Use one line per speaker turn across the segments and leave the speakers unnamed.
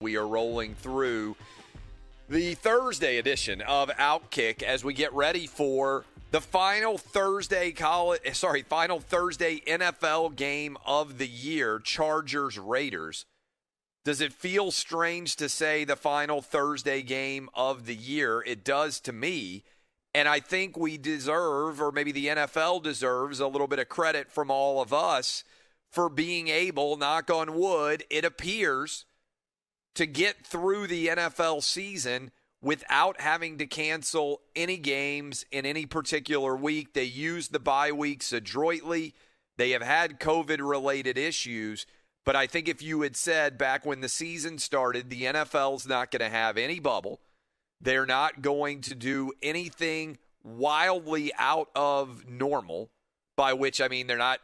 We are rolling through the Thursday edition of Outkick as we get ready for the final Thursday NFL game of the year, Chargers-Raiders. Does it feel strange to say the final Thursday game of the year? It does to me, and I think we deserve, or maybe the NFL deserves, a little bit of credit from all of us for being able, knock on wood, it appears, to get through the NFL season without having to cancel any games in any particular week. They used the bye weeks adroitly. They have had COVID-related issues, but I think if you had said back when the season started, the NFL's not going to have any bubble, they're not going to do anything wildly out of normal, by which I mean they're not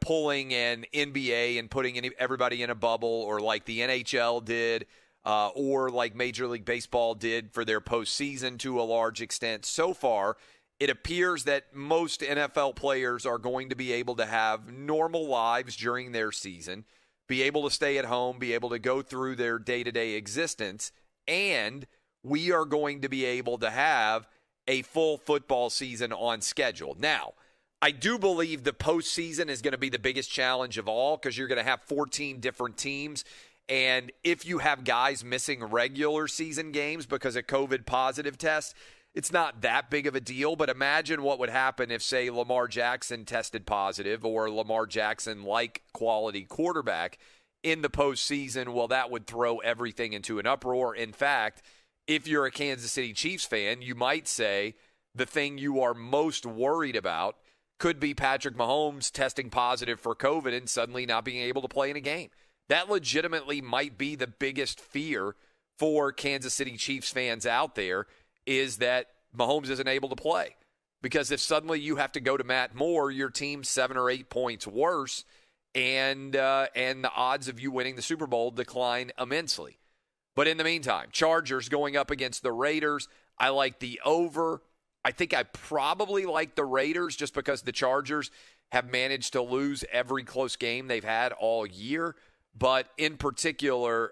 pulling an NBA and putting everybody in a bubble, or like the NHL did, or like Major League Baseball did for their postseason to a large extent. So far, it appears that most NFL players are going to be able to have normal lives during their season, be able to stay at home, be able to go through their day-to-day existence, and we are going to be able to have a full football season on schedule. Now, I do believe the postseason is going to be the biggest challenge of all, because you're going to have 14 different teams. And if you have guys missing regular season games because of COVID positive tests, it's not that big of a deal. But imagine what would happen if, say, Lamar Jackson tested positive, or Lamar Jackson-like quality quarterback in the postseason. Well, that would throw everything into an uproar. In fact, if you're a Kansas City Chiefs fan, you might say the thing you are most worried about could be Patrick Mahomes testing positive for COVID and suddenly not being able to play in a game. That legitimately might be the biggest fear for Kansas City Chiefs fans out there, is that Mahomes isn't able to play. Because if suddenly you have to go to Matt Moore, your team's 7 or 8 points worse, and the odds of you winning the Super Bowl decline immensely. But in the meantime, Chargers going up against the Raiders. I like the over. I think I probably like the Raiders just because the Chargers have managed to lose every close game they've had all year. But in particular,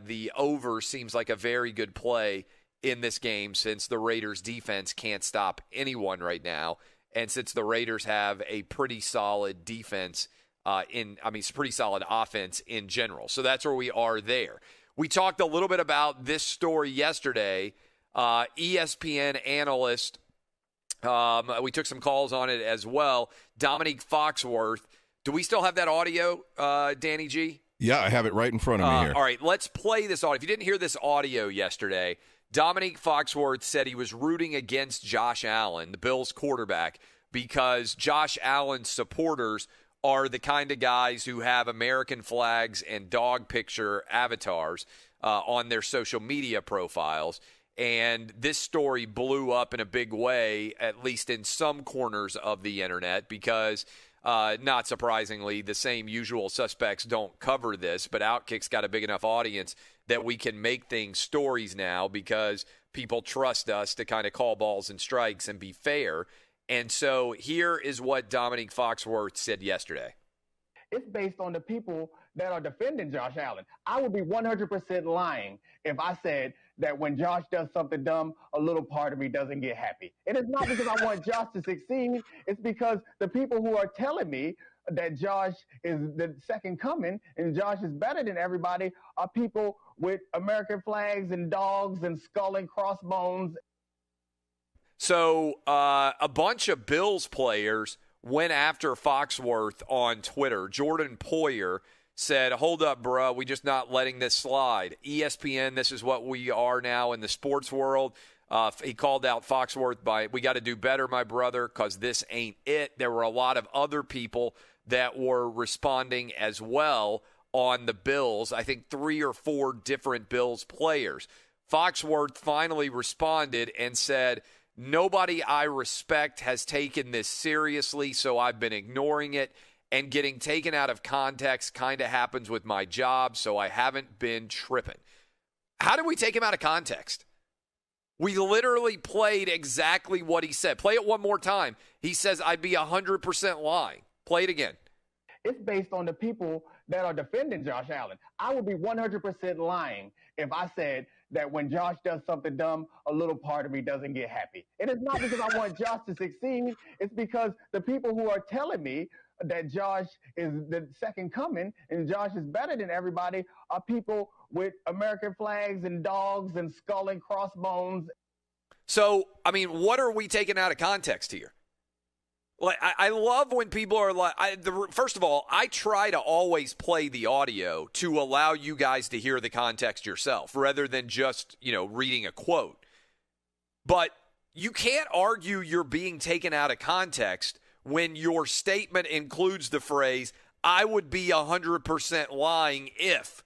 the over seems like a very good play in this game, since the Raiders defense can't stop anyone right now. And since the Raiders have a pretty solid defense pretty solid offense in general. So that's where we are there. We talked a little bit about this story yesterday. ESPN analyst, we took some calls on it as well, Dominique Foxworth. Do we still have that audio, Danny G?
Yeah, I have it right in front of me here.
All right, let's play this audio. If you didn't hear this audio yesterday, Dominique Foxworth said he was rooting against Josh Allen, the Bills quarterback, because Josh Allen's supporters are the kind of guys who have American flags and dog picture avatars on their social media profiles. And this story blew up in a big way, at least in some corners of the internet, because not surprisingly, the same usual suspects don't cover this, but Outkick's got a big enough audience that we can make things stories now, because people trust us to kind of call balls and strikes and be fair. And so here is what Dominique Foxworth said yesterday.
It's based on the people that are defending Josh Allen. I would be 100% lying if I said that when Josh does something dumb, a little part of me doesn't get happy. It is not because I want Josh to succeed. It's because the people who are telling me that Josh is the second coming and Josh is better than everybody are people with American flags and dogs and skull and crossbones.
So a bunch of Bills players went after Foxworth on Twitter. Jordan Poyer said, hold up, bruh, we just not letting this slide. ESPN, this is what we are now in the sports world. He called out Foxworth by, we got to do better, my brother, because this ain't it. There were a lot of other people that were responding as well on the Bills. I think 3 or 4 different Bills players. Foxworth finally responded and said, nobody I respect has taken this seriously, so I've been ignoring it. And getting taken out of context kind of happens with my job, so I haven't been tripping. How did we take him out of context? We literally played exactly what he said. Play it one more time. He says, I'd be 100% lying. Play it again.
It's based on the people that are defending Josh Allen. I would be 100% lying if I said that when Josh does something dumb, a little part of me doesn't get happy. And it's not because I want Josh to succeed. It's because the people who are telling me that Josh is the second coming and Josh is better than everybody are people with American flags and dogs and skull and crossbones.
So, I mean, what are we taking out of context here? Like, I love when people are like, first of all, I try to always play the audio to allow you guys to hear the context yourself rather than just, reading a quote. But you can't argue you're being taken out of context when your statement includes the phrase, I would be 100% lying if.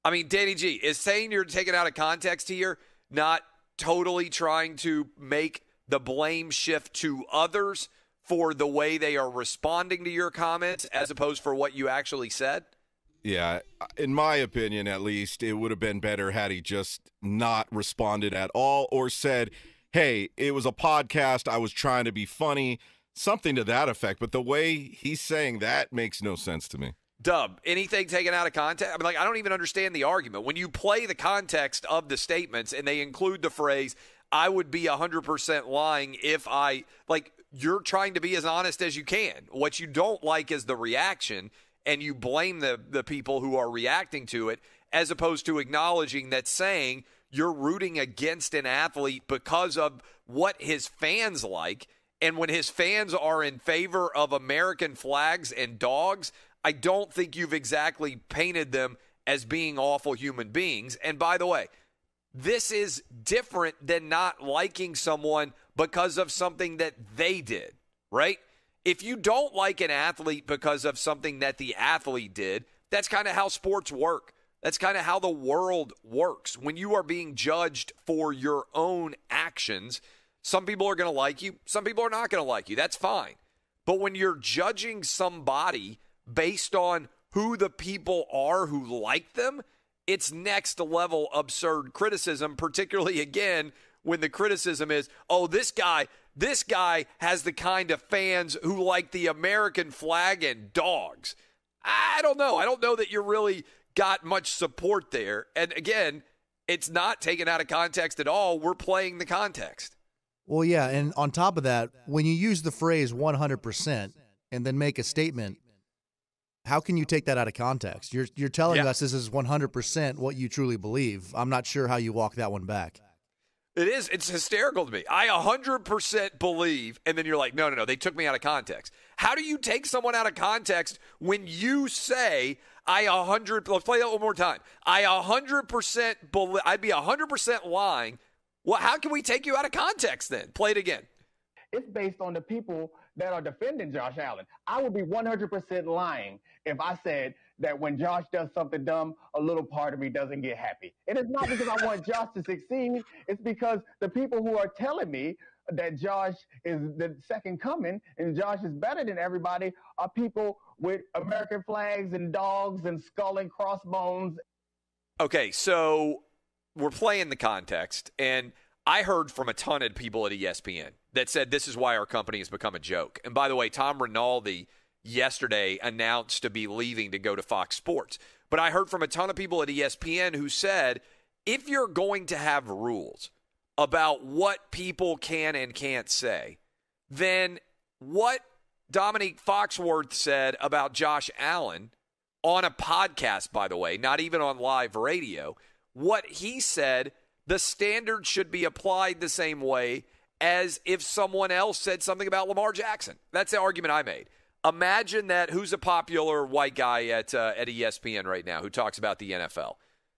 I mean, Danny G, is saying you're taken out of context here not totally trying to make the blame shift to others for the way they are responding to your comments as opposed for what you actually said?
Yeah, in my opinion, at least, it would have been better had he just not responded at all or said, hey, it was a podcast, I was trying to be funny, something to that effect. But the way he's saying that makes no sense to me.
Dub, anything taken out of context? I mean, I don't even understand the argument. When you play the context of the statements and they include the phrase, I would be 100% lying if I, you're trying to be as honest as you can. What you don't like is the reaction, and you blame the people who are reacting to it, as opposed to acknowledging that saying you're rooting against an athlete because of what his fans like, and when his fans are in favor of American flags and dogs, I don't think you've exactly painted them as being awful human beings. And by the way, this is different than not liking someone because of something that they did, right? If you don't like an athlete because of something that the athlete did, that's kind of how sports work. That's kind of how the world works. When you are being judged for your own actions, some people are going to like you, some people are not going to like you. That's fine. But when you're judging somebody based on who the people are who like them, it's next level absurd criticism, particularly, again, when the criticism is, oh, this guy has the kind of fans who like the American flag and dogs. I don't know. I don't know that you really got much support there. And again, it's not taken out of context at all. We're playing the context.
Well, yeah, and on top of that, when you use the phrase 100% and then make a statement, how can you take that out of context? You're telling us this is 100% what you truly believe. I'm not sure how you walk that one back.
It is. It's hysterical to me. I 100% believe, and then you're like, no, they took me out of context. How do you take someone out of context when you say, let's play that one more time. I 100% believe, I'd be 100% lying. Well, how can we take you out of context then? Play it again.
It's based on the people that are defending Josh Allen. I would be 100% lying if I said that when Josh does something dumb, a little part of me doesn't get happy. And it's not because I want Josh to succeed. It's because the people who are telling me that Josh is the second coming and Josh is better than everybody are people with American flags and dogs and skull and crossbones.
Okay, so we're playing the context, and I heard from a ton of people at ESPN that said this is why our company has become a joke. And by the way, Tom Rinaldi yesterday announced to be leaving to go to Fox Sports. But I heard from a ton of people at ESPN who said, if you're going to have rules about what people can and can't say, then what Dominique Foxworth said about Josh Allen on a podcast, by the way, not even on live radio, what he said, the standard should be applied the same way as if someone else said something about Lamar Jackson. That's the argument I made. Imagine that. Who's a popular white guy at ESPN right now who talks about the NFL?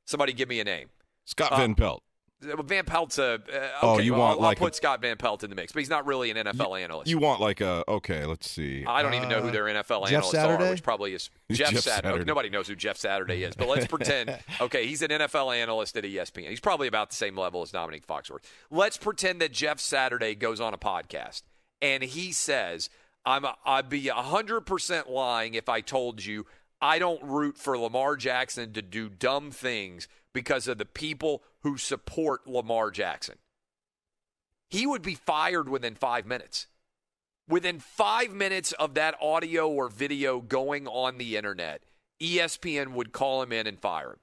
Somebody give me a name.
Scott Van Pelt.
Van Pelt's I'll put Scott Van Pelt in the mix, but he's not really an NFL analyst.
You want let's see.
I don't even know who their NFL analysts are, which probably is Jeff Saturday. Nobody knows who Jeff Saturday is, but let's pretend, he's an NFL analyst at ESPN. He's probably about the same level as Dominique Foxworth. Let's pretend that Jeff Saturday goes on a podcast, and he says, I'd be 100% lying if I told you I don't root for Lamar Jackson to do dumb things because of the people who support Lamar Jackson. He would be fired within 5 minutes. Within 5 minutes of that audio or video going on the internet, ESPN would call him in and fire him.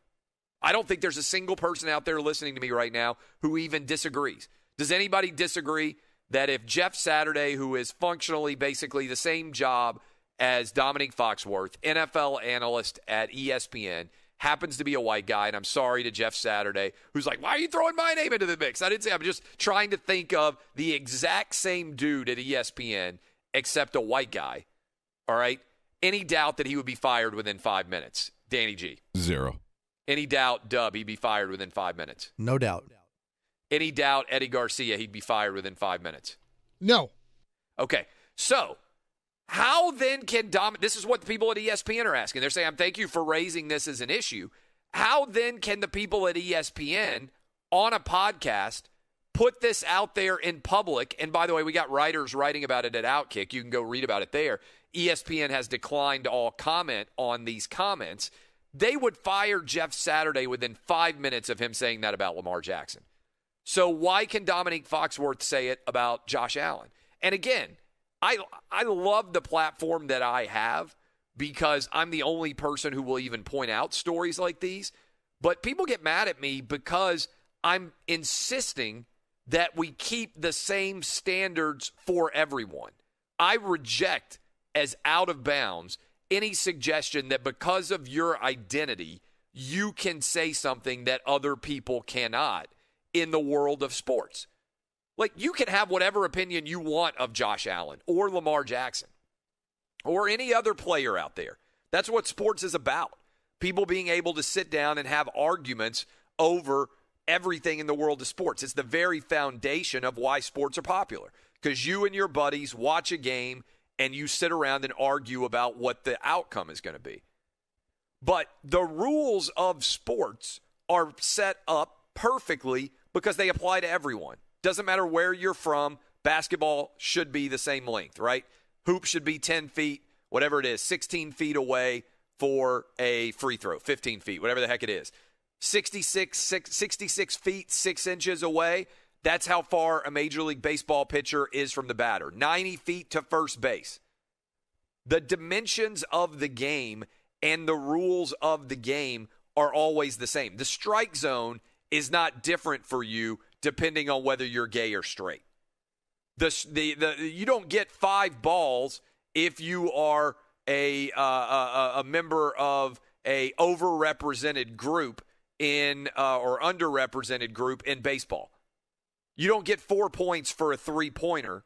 I don't think there's a single person out there listening to me right now who even disagrees. Does anybody disagree that if Jeff Saturday, who is functionally basically the same job as Dominique Foxworth, NFL analyst at ESPN, happens to be a white guy, and I'm sorry to Jeff Saturday, who's like, why are you throwing my name into the mix? I didn't say. I'm just trying to think of the exact same dude at ESPN, except a white guy, all right? Any doubt that he would be fired within 5 minutes? Danny G.
0.
Any doubt, Dub, he'd be fired within 5 minutes?
No doubt.
Any doubt, Eddie Garcia, he'd be fired within 5 minutes?
No.
Okay, so how then can this is what the people at ESPN are asking. They're saying, thank you for raising this as an issue. How then can the people at ESPN on a podcast put this out there in public? And by the way, we got writers writing about it at Outkick. You can go read about it there. ESPN has declined all comment on these comments. They would fire Jeff Saturday within 5 minutes of him saying that about Lamar Jackson. So why can Dominique Foxworth say it about Josh Allen? And again, I love the platform that I have because I'm the only person who will even point out stories like these. But people get mad at me because I'm insisting that we keep the same standards for everyone. I reject as out of bounds any suggestion that because of your identity, you can say something that other people cannot in the world of sports. Like, you can have whatever opinion you want of Josh Allen or Lamar Jackson or any other player out there. That's what sports is about. People being able to sit down and have arguments over everything in the world of sports. It's the very foundation of why sports are popular, because you and your buddies watch a game and you sit around and argue about what the outcome is going to be. But the rules of sports are set up perfectly because they apply to everyone. Doesn't matter where you're from, basketball should be the same length, right? Hoop should be 10 feet, whatever it is, 16 feet away for a free throw, 15 feet, whatever the heck it is. 66 feet, 6 inches away, that's how far a Major League Baseball pitcher is from the batter. 90 feet to first base. The dimensions of the game and the rules of the game are always the same. The strike zone is not different for you depending on whether you're gay or straight. You don't get 5 balls if you are a member of a overrepresented group in or underrepresented group in baseball. You don't get 4 points for a 3-pointer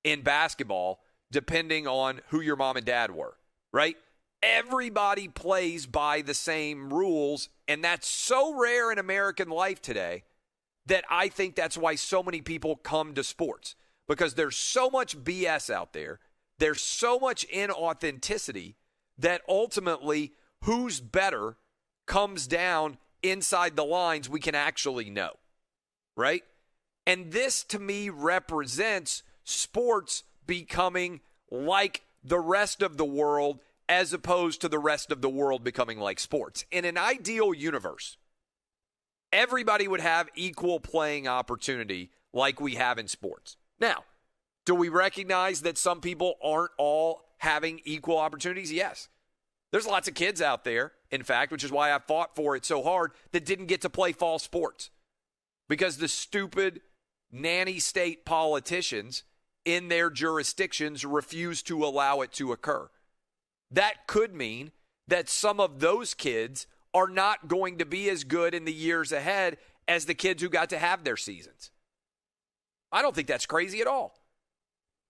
in basketball depending on who your mom and dad were, right? Everybody plays by the same rules, and that's so rare in American life today that I think that's why so many people come to sports, because there's so much BS out there. There's so much inauthenticity that ultimately who's better comes down inside the lines we can actually know, right? And this, to me, represents sports becoming like the rest of the world as opposed to the rest of the world becoming like sports. In an ideal universe, everybody would have equal playing opportunity like we have in sports. Now, do we recognize that some people aren't all having equal opportunities? Yes. There's lots of kids out there, in fact, which is why I fought for it so hard, that didn't get to play fall sports because the stupid nanny state politicians in their jurisdictions refuse to allow it to occur. That could mean that some of those kids are not going to be as good in the years ahead as the kids who got to have their seasons. I don't think that's crazy at all.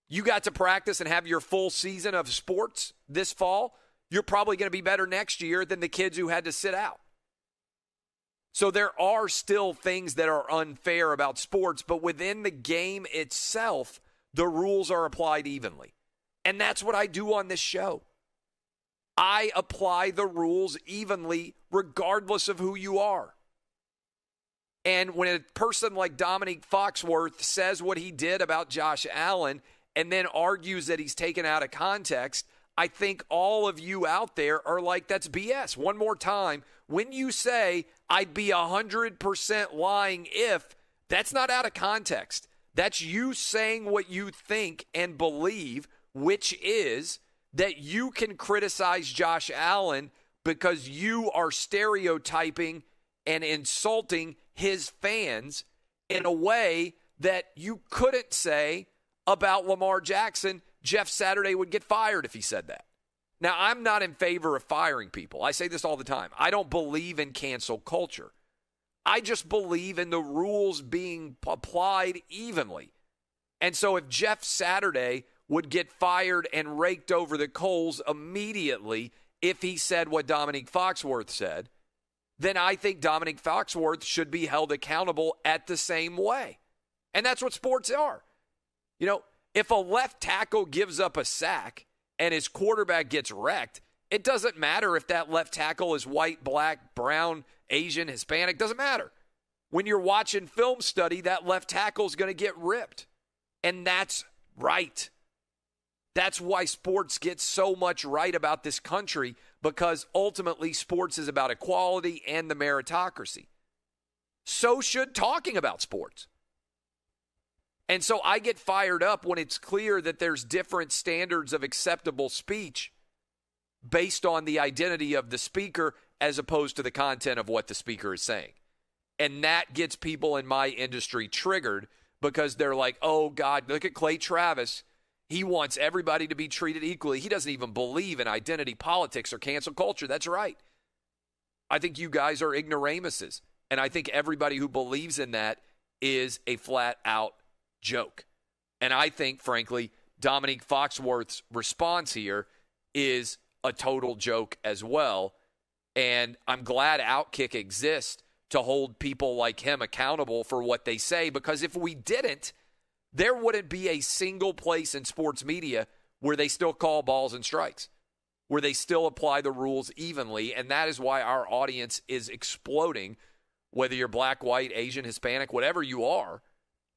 You got to practice and have your full season of sports this fall, you're probably going to be better next year than the kids who had to sit out. So there are still things that are unfair about sports, but within the game itself, the rules are applied evenly. And that's what I do on this show. I apply the rules evenly regardless of who you are. And when a person like Dominique Foxworth says what he did about Josh Allen and then argues that he's taken out of context, I think all of you out there are like, that's BS. One more time, when you say I'd be 100% lying if, that's not out of context. That's you saying what you think and believe, which is that you can criticize Josh Allen because you are stereotyping and insulting his fans in a way that you couldn't say about Lamar Jackson. Jeff Saturday would get fired if he said that. Now, I'm not in favor of firing people. I say this all the time. I don't believe in cancel culture. I just believe in the rules being applied evenly. And so if Jeff Saturday would get fired and raked over the coals immediately if he said what Dominique Foxworth said, then I think Dominique Foxworth should be held accountable at the same way. And that's what sports are. You know, if a left tackle gives up a sack and his quarterback gets wrecked, it doesn't matter if that left tackle is white, black, brown, Asian, Hispanic, doesn't matter. When you're watching film study, that left tackle is going to get ripped. And that's right. That's why sports get so much right about this country, because ultimately sports is about equality and the meritocracy. So should talking about sports. And so I get fired up when it's clear that there's different standards of acceptable speech based on the identity of the speaker as opposed to the content of what the speaker is saying. And that gets people in my industry triggered because they're like, oh, God, look at Clay Travis. He wants everybody to be treated equally. He doesn't even believe in identity politics or cancel culture. That's right. I think you guys are ignoramuses. And I think everybody who believes in that is a flat-out joke. And I think, frankly, Dominique Foxworth's response here is a total joke as well. And I'm glad Outkick exists to hold people like him accountable for what they say, because if we didn't, there wouldn't be a single place in sports media where they still call balls and strikes, where they still apply the rules evenly. And that is why our audience is exploding, whether you're black, white, Asian, Hispanic, whatever you are.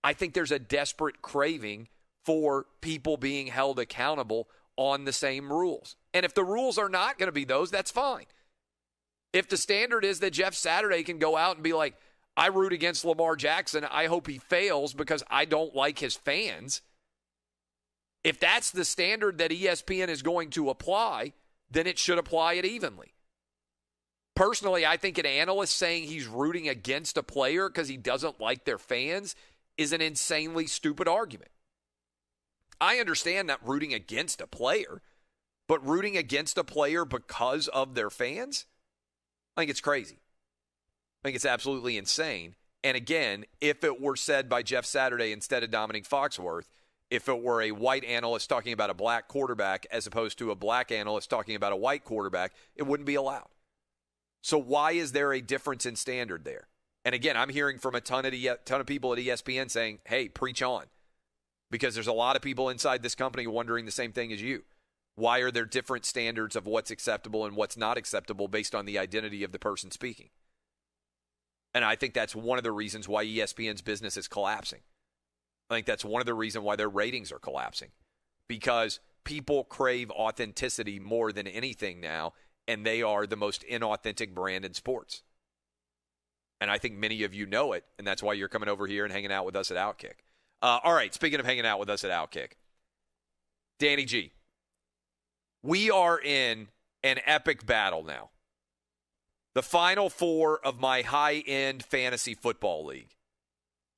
I think there's a desperate craving for people being held accountable on the same rules. And if the rules are not going to be those, that's fine. If the standard is that Jeff Saturday can go out and be like, I root against Lamar Jackson, I hope he fails because I don't like his fans. If that's the standard that ESPN is going to apply, then it should apply it evenly. Personally, I think an analyst saying he's rooting against a player because he doesn't like their fans is an insanely stupid argument. I understand that rooting against a player, but rooting against a player because of their fans? I think it's crazy. I think it's absolutely insane. And again, if it were said by Jeff Saturday instead of Dominique Foxworth, if it were a white analyst talking about a black quarterback as opposed to a black analyst talking about a white quarterback, it wouldn't be allowed. So why is there a difference in standard there? And again, I'm hearing from a ton of people at ESPN saying, hey, preach on. Because there's a lot of people inside this company wondering the same thing as you. Why are there different standards of what's acceptable and what's not acceptable based on the identity of the person speaking? And I think that's one of the reasons why ESPN's business is collapsing. I think that's one of the reasons why their ratings are collapsing. Because people crave authenticity more than anything now, and they are the most inauthentic brand in sports. And I think many of you know it, and that's why you're coming over here and hanging out with us at Outkick. All right, speaking of hanging out with us at Outkick, Danny G, we are in an epic battle now. The Final Four of my high-end fantasy football league.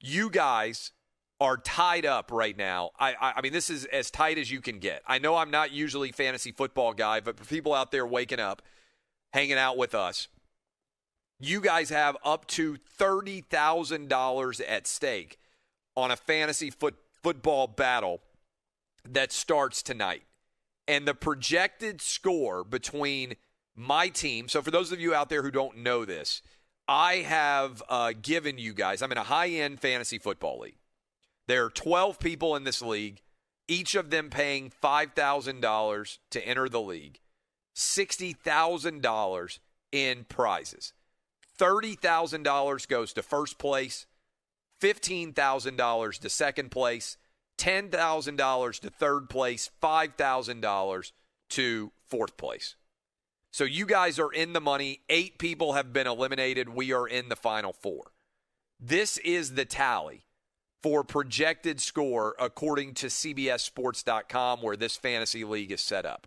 You guys are tied up right now. I mean, this is as tight as you can get. I know I'm not usually a fantasy football guy, but for people out there waking up, hanging out with us, you guys have up to $30,000 at stake on a fantasy football battle that starts tonight. And the projected score between my team, so for those of you out there who don't know this, I have given you guys, I'm in a high-end fantasy football league. There are 12 people in this league, each of them paying $5,000 to enter the league, $60,000 in prizes. $30,000 goes to first place, $15,000 to second place, $10,000 to third place, $5,000 to fourth place. So you guys are in the money. 8 people have been eliminated. We are in the Final Four. This is the tally for projected score according to CBSSports.com, where this fantasy league is set up.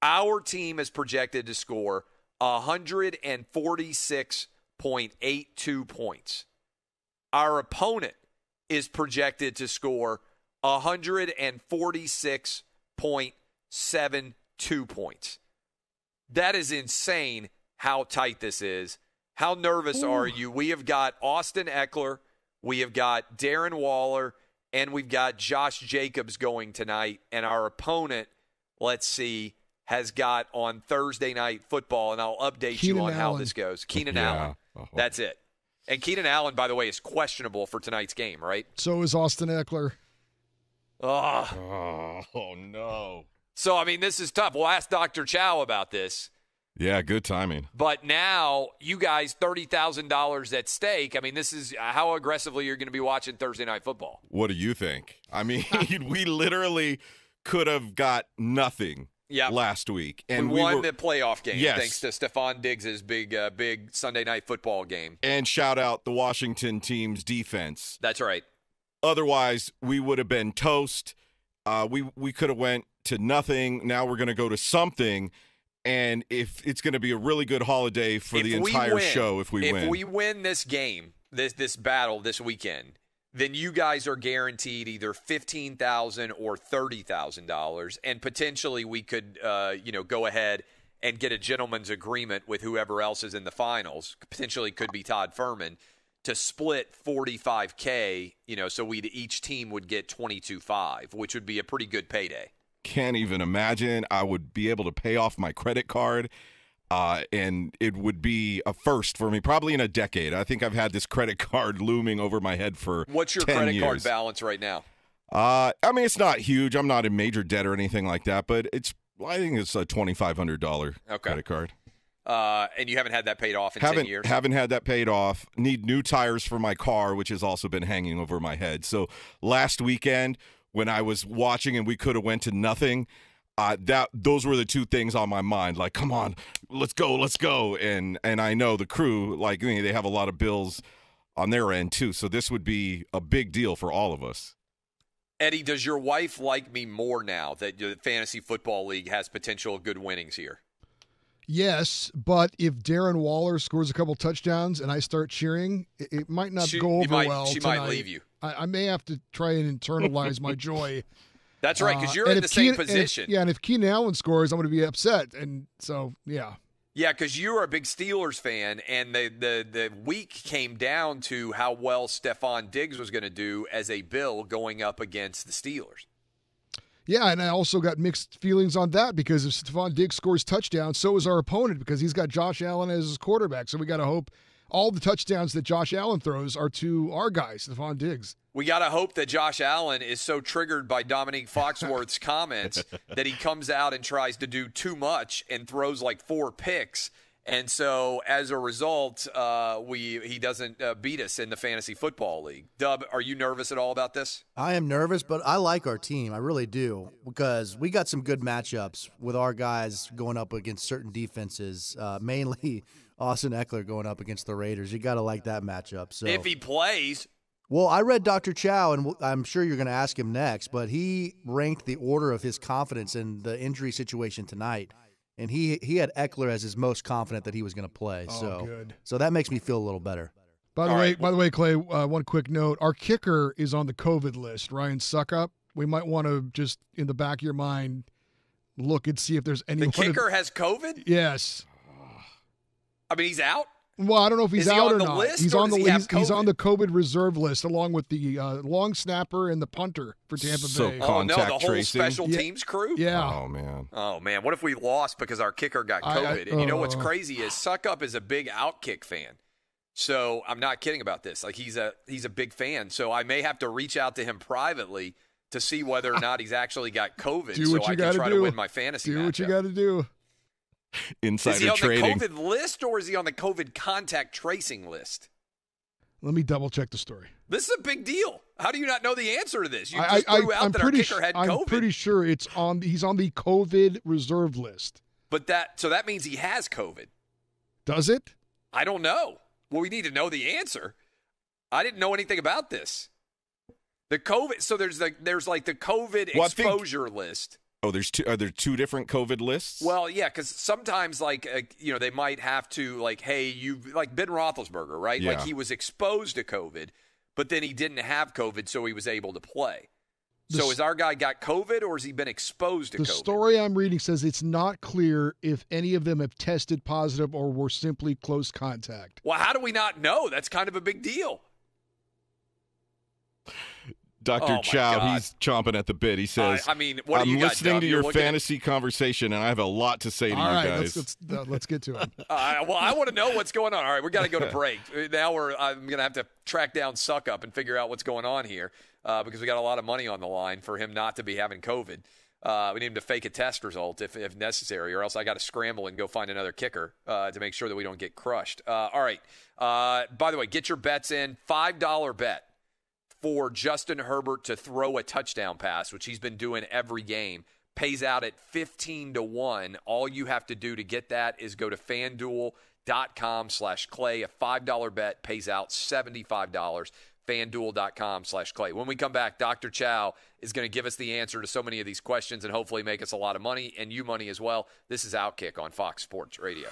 Our team is projected to score 146.82 points. Our opponent is projected to score 146.72 points. That is insane how tight this is. How nervous are you? We have got Austin Ekeler, we have got Darren Waller, and we've got Josh Jacobs going tonight. And our opponent, let's see, has got on Thursday Night Football, and I'll update you on how this goes. Keenan Allen. That's it. And Keenan Allen, by the way, is questionable for tonight's game, right?
So is Austin Ekeler.
Oh, no.
So, I mean, this is tough. We'll ask Dr. Chow about this.
Yeah, good timing.
But now, you guys, $30,000 at stake. I mean, this is how aggressively you're going to be watching Thursday Night Football.
What do you think? I mean, we literally could have got nothing last week. And
we won the playoff game thanks to Stephon Diggs' big Sunday Night Football game.
And shout out the Washington team's defense.
That's right.
Otherwise, we would have been toast. We could have went to nothing. Now we're going to go to something. And if it's going to be a really good holiday for the entire show if we win.
If we win this game, this battle this weekend, then you guys are guaranteed either $15,000 or $30,000, and potentially we could, go ahead and get a gentleman's agreement with whoever else is in the finals. Potentially could be Todd Furman to split $45K. So each team would get $22,500, which would be a pretty good payday.
Can't even imagine. I would be able to pay off my credit card, and it would be a first for me, probably in a decade. I think I've had this credit card looming over my head for 10 years.
What's your credit card balance right now?
I mean, it's not huge. I'm not in major debt or anything like that, but I think it's a $2,500 credit card.
And you haven't had that paid off in 10 years?
Haven't had that paid off. Need new tires for my car, which has also been hanging over my head. So last weekend, when I was watching and we could have went to nothing, those were the two things on my mind. Like, come on, let's go. And I know the crew, they have a lot of bills on their end too. So this would be a big deal for all of us.
Eddie, does your wife like me more now that the Fantasy Football League has potential good winnings here?
Yes, but if Darren Waller scores a couple touchdowns and I start cheering, it might not go over well
She
tonight.
might leave you.
I may have to try and internalize my joy.
That's right, because you're in the same position.
And if Keenan Allen scores, I'm going to be upset. And so, yeah.
Yeah, because you're a big Steelers fan, and the week came down to how well Stephon Diggs was going to do as a Bill going up against the Steelers.
Yeah, and I also got mixed feelings on that because if Stephon Diggs scores touchdowns, so is our opponent because he's got Josh Allen as his quarterback. So we got to hope all the touchdowns that Josh Allen throws are to our guy, Stephon Diggs.
We got to hope that Josh Allen is so triggered by Dominique Foxworth's comments that he comes out and tries to do too much and throws like 4 picks. And so as a result, he doesn't beat us in the Fantasy Football League. Dub, are you nervous at all about this?
I am nervous, but I like our team. I really do, because we got some good matchups with our guys going up against certain defenses, mainly Austin Ekeler going up against the Raiders. You got to like that matchup. So
if he plays.
Well, I read Dr. Chow, and I'm sure you're going to ask him next, but he ranked the order of his confidence in the injury situation tonight. And he had Ekeler as his most confident that he was going to play.
Good.
So that makes me feel a little better.
By the way, Clay, one quick note. Our kicker is on the COVID list, Ryan Suckup. We might want to just, in the back of your mind, look and see if there's any.
The kicker has COVID?
Yes.
I mean, he's out?
Well, I don't know if he's out or not. He's on the
he's
on the COVID reserve list along with the long snapper and the punter for Tampa Bay.
Oh no, the whole special teams crew?
Yeah.
Oh man, what if we lost because our kicker got COVID? And you know what's crazy is Suckup is a big Outkick fan. So I'm not kidding about this. Like he's a big fan. So I may have to reach out to him privately to see whether or not he's actually got COVID so I can try to win my fantasy matchup.
Do what you got to do.
Insider
trading. Is he on
trading.
the COVID list or is he on the COVID contact tracing list?
Let me double check the story.
This is a big deal. How do you not know the answer to this? You just threw out that our kicker had COVID.
I'm pretty sure he's on the COVID reserve list.
But that means he has COVID.
Does it?
I don't know. Well, we need to know the answer. I didn't know anything about this. The COVID. So there's like the COVID exposure list.
Oh, are there two different COVID lists?
Well, yeah, because sometimes, they might have to, hey, like Ben Roethlisberger, right?
Yeah.
Like he was exposed to COVID, but then he didn't have COVID, so he was able to play. So has our guy got COVID, or has he been exposed to COVID?
The story I'm reading says it's not clear if any of them have tested positive or were simply close contact.
Well, how do we not know? That's kind of a big deal.
Dr. Chow, he's chomping at the bit. He says,
what do you got,
I'm listening
Dub?
to
You're
your fantasy conversation, and I have a lot to say to you guys.
Let's get to it.
Well, I want to know what's going on. All right, we got to go to break. Now I'm going to have to track down Suck Up and figure out what's going on here because we got a lot of money on the line for him not to be having COVID. We need him to fake a test result if necessary, or else I got to scramble and go find another kicker to make sure that we don't get crushed. All right. By the way, get your bets in. $5 bet for Justin Herbert to throw a touchdown pass, which he's been doing every game, pays out at 15-1. All you have to do to get that is go to FanDuel.com/Clay. A $5 bet pays out $75. FanDuel.com/Clay. When we come back, Dr. Chow is going to give us the answer to so many of these questions and hopefully make us a lot of money and you money as well. This is Outkick on Fox Sports Radio.